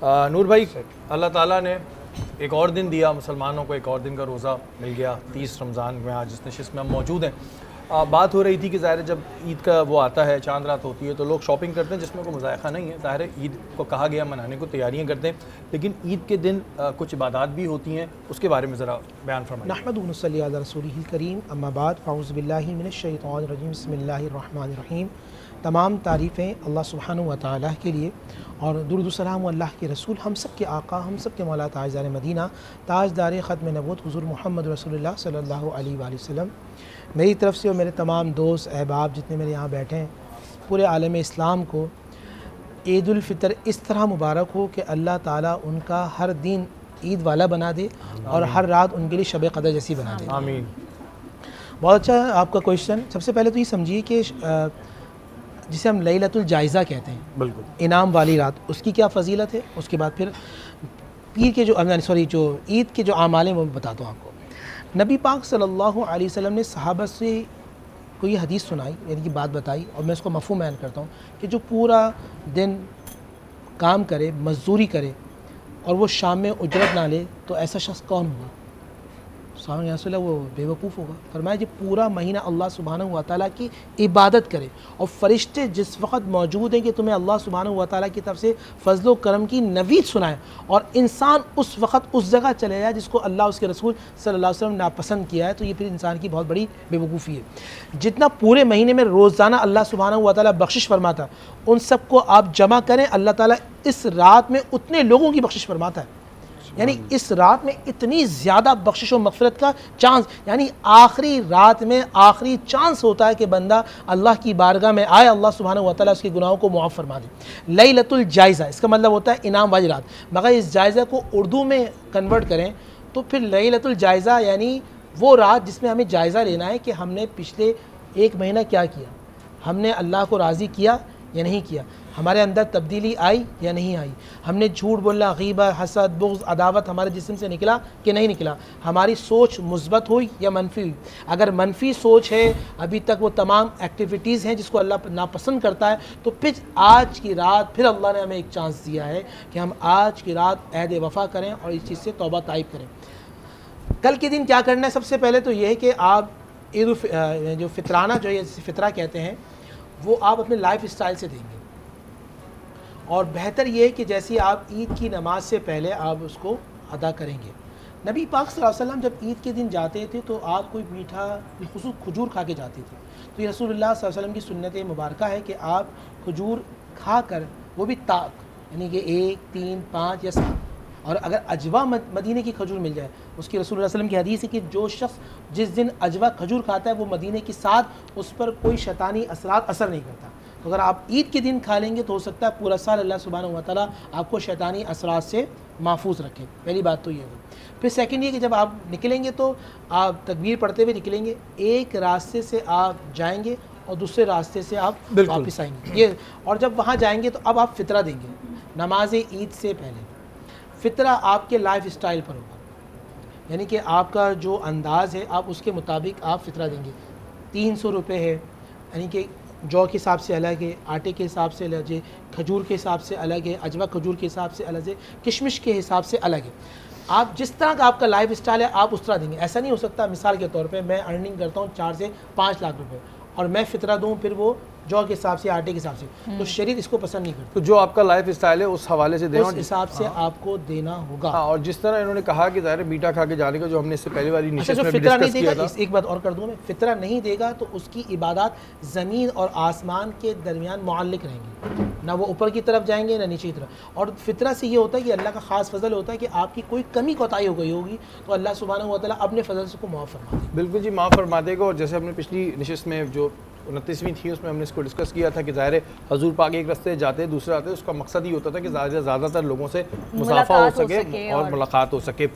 नूर भाई, अल्लाह ताला ने एक और दिन दिया मुसलमानों को, एक और दिन का रोज़ा मिल गया 30 रमज़ान में। आज इस नशिस्त में हम मौजूद हैं। बात हो रही थी कि ज़ाहिर जब ईद का वो आता है, चांद रात होती है, तो लोग शॉपिंग करते हैं, जिसमें कोई मुज़ायक़ा नहीं है। ज़ाहिर है ईद को कहा गया मनाने को, तैयारियाँ करते हैं, लेकिन ईद के दिन कुछ इबादात भी होती हैं, उसके बारे में ज़रा बयान फरमाइए। नहमदुहु व नसल्ली अला रसूलिहिल करीम, अम्मा बाद, फ़अऊज़ु बिल्लाहि मिनश्शैतानिर रजीम, बिस्मिल्लाहिर रहमानिर रहीम। तमाम तारीफ़ें अल्लाह सुब्हानहु व तआला के लिए और दुरूद सलाम अल्लाह के रसूल, हम सब के आका, हम सब के मौला ताजदार मदीना, ताजदार ख़त्म नबूवत हुज़ूर मोहम्मद रसूलुल्लाह सल्लल्लाहु अलैहि वसल्लम, मेरी तरफ़ से और मेरे तमाम दोस्त अहबाब जितने मेरे यहाँ बैठे हैं, पूरे आलम इस्लाम को ईद उल फ़ितर इस तरह मुबारक हो कि अल्लाह ताला उनका हर दिन ईद वाला बना दे और हर रात उनके लिए शब क़दर जैसी बना दे। आमीन। बहुत अच्छा आपका क्वेश्चन। सबसे पहले तो ये समझिए कि जिसे हम लैलतुल जायज़ा कहते हैं, बिल्कुल इनाम वाली रात, उसकी क्या फ़जीलत है। उसके बाद फिर पीर के जो ईद के जो आमाल हैं वो बताता हूँ आपको। नबी पाक सल्लल्लाहु अलैहि वसल्लम ने सहाबा से को ये हदीस सुनाई, यानी कि बात बताई, और मैं इसको मफ़हूम बयान करता हूँ कि जो पूरा दिन काम करे, मज़दूरी करे और वो शाम में उजरत ना ले, तो ऐसा शख्स कौन होगा? साहब या रसूल अल्लाह, वो बेवकूफ़ होगा। फरमाया जब पूरा महीना अल्लाह सुब्हानहु व तआला की इबादत करे और फ़रिश्ते जिस वक्त मौजूद हैं कि तुम्हें अल्लाह सुब्हानहु व तआला की तरफ से फ़ज़्ल व करम की नवीद सुनाए, और इंसान उस वक्त उस जगह चले जाए जिसको अल्लाह उसके रसूल सल्लल्लाहु अलैहि वसल्लम नापसंद किया है, तो ये फिर इंसान की बहुत बड़ी बेवकूफ़ी है। जितना पूरे महीने में रोज़ाना अल्लाह सुब्हानहु व तआला बख्शिश फरमाता, उन सबको आप जमा करें, अल्लाह ताला इस रात में उतने लोगों की बख्शिश फरमाता है। यानी इस रात में इतनी ज़्यादा बख्शिश और मग़फ़िरत का चांस, यानी आखिरी रात में आखिरी चांस होता है कि बंदा अल्लाह की बारगाह में आए, अल्लाह सुब्हानहु व तआला उसके गुनाहों को मुआफ़ फरमा दे। लैलतुल जायज़ा, इसका मतलब होता है इनाम वाली रात। मगर इस जायज़ा को उर्दू में कन्वर्ट करें तो फिर लैलतुल जायज़ा यानी वो रात जिसमें हमें जायज़ा लेना है कि हमने पिछले एक महीना क्या किया, हमने अल्लाह को राज़ी किया या नहीं किया, हमारे अंदर तब्दीली आई या नहीं आई, हमने झूठ बोलना, गीबत, हसद, बुग़्ज़, अदावत हमारे जिस्म से निकला कि नहीं निकला, हमारी सोच मुस्बत हुई या मनफी हुई। अगर मनफी सोच है, अभी तक वो तमाम एक्टिविटीज़ हैं जिसको अल्लाह नापसंद करता है, तो फिर आज की रात फिर अल्लाह ने हमें एक चांस दिया है कि हम आज की रात अहद वफ़ा करें और इस चीज़ से तौबा ताइब करें। कल के दिन क्या करना है? सबसे पहले तो ये है कि आप ईद जो फ़ितराना जो है, जिसे फ़ितरा कहते हैं, वो आप अपने लाइफ स्टाइल से देंगे। और बेहतर ये है कि जैसे आप ईद की नमाज से पहले आप उसको अदा करेंगे। नबी पाक सल्लल्लाहु अलैहि वसल्लम जब ईद के दिन जाते थे तो आप कोई मीठा खुसूस खजूर खा के जाते थे। तो ये रसूलुल्लाह सल्लल्लाहु अलैहि वसल्लम की सुन्नत मुबारका है कि आप खजूर खा कर, वो भी ताक, यानी कि 1, 3, 5 या 7, और अगर अजवा मदीने की खजूर मिल जाए, उसकी रसूलुल्लाह सल्लल्लाहु अलैहि वसल्लम की हदीस है कि जो शख्स जिस दिन अजवा खजूर खाता है वो मदीने की साथ उस पर कोई शैतानी असरात असर नहीं करता। तो अगर आप ईद के दिन खा लेंगे तो हो सकता है पूरा साल अल्लाह सुब्हानहु व तआला आपको शैतानी असरात से महफूज रखे। पहली बात तो ये है। फिर सेकंड ये कि जब आप निकलेंगे तो आप तकबीर पढ़ते हुए निकलेंगे, एक रास्ते से आप जाएंगे और दूसरे रास्ते से आप वापस आएंगे ये। और जब वहाँ जाएंगे तो अब आप फ़ितरा देंगे नमाज ईद से पहले। फ़ितरा आपके लाइफ स्टाइल पर होगा, यानी कि आपका जो अंदाज़ है आप उसके मुताबिक आप फ़ितरा देंगे। 300 रुपये है, यानी कि जौ के हिसाब से अलग है, आटे के हिसाब से अलग है, खजूर के हिसाब से अलग है, अजवा खजूर के हिसाब से अलग है, किशमिश के हिसाब से अलग है। आप जिस तरह का आपका लाइफ स्टाइल है आप उस तरह देंगे। ऐसा नहीं हो सकता मिसाल के तौर पे मैं अर्निंग करता हूँ 4 से 5 लाख रुपए और मैं फ़ितरा दूँ फिर वो जौ के हिसाब से, आटे के हिसाब से, तो शरीयत इसको पसंद नहीं करती। तो जो आपका लाइफ स्टाइल है उस हवाले से देना, उस हिसाब से आपको देना होगा। हाँ, और जिस तरह इन्होंने कहा कि ज़ाहिर मीठा खा के जाने का, जो हमने इससे पहले वाली अच्छा, जो फ़ितरा नहीं देगा, एक बात और कर दूँ मैं, फ़ितरा नहीं देगा तो उसकी इबादत ज़मीन और आसमान के दरमियान मुअल्लिक रहेंगी, ना वो ऊपर की तरफ जाएंगे ना नीचे की तरफ। और फ़ितरा से ये होता है कि अल्लाह का ख़ास फजल होता है कि आपकी कोई कमी कोताही हो गई होगी तो अल्लाह सुब्हानहु व तआला अपने फजल से को माफ़ फरमा देगा। बिल्कुल जी, माफ़ फरमा देगा। और जैसे हमने पिछली नशिस्त में जो 29वीं थी उसमें हमने इसको डिस्कस किया था कि ज़ाहिर है हजूर पाक एक रास्ते जाते दूसरे आते, उसका मकसद ही होता था कि ज़्यादातर लोगों से मुसाफा हो सके और मुलाकात हो सके।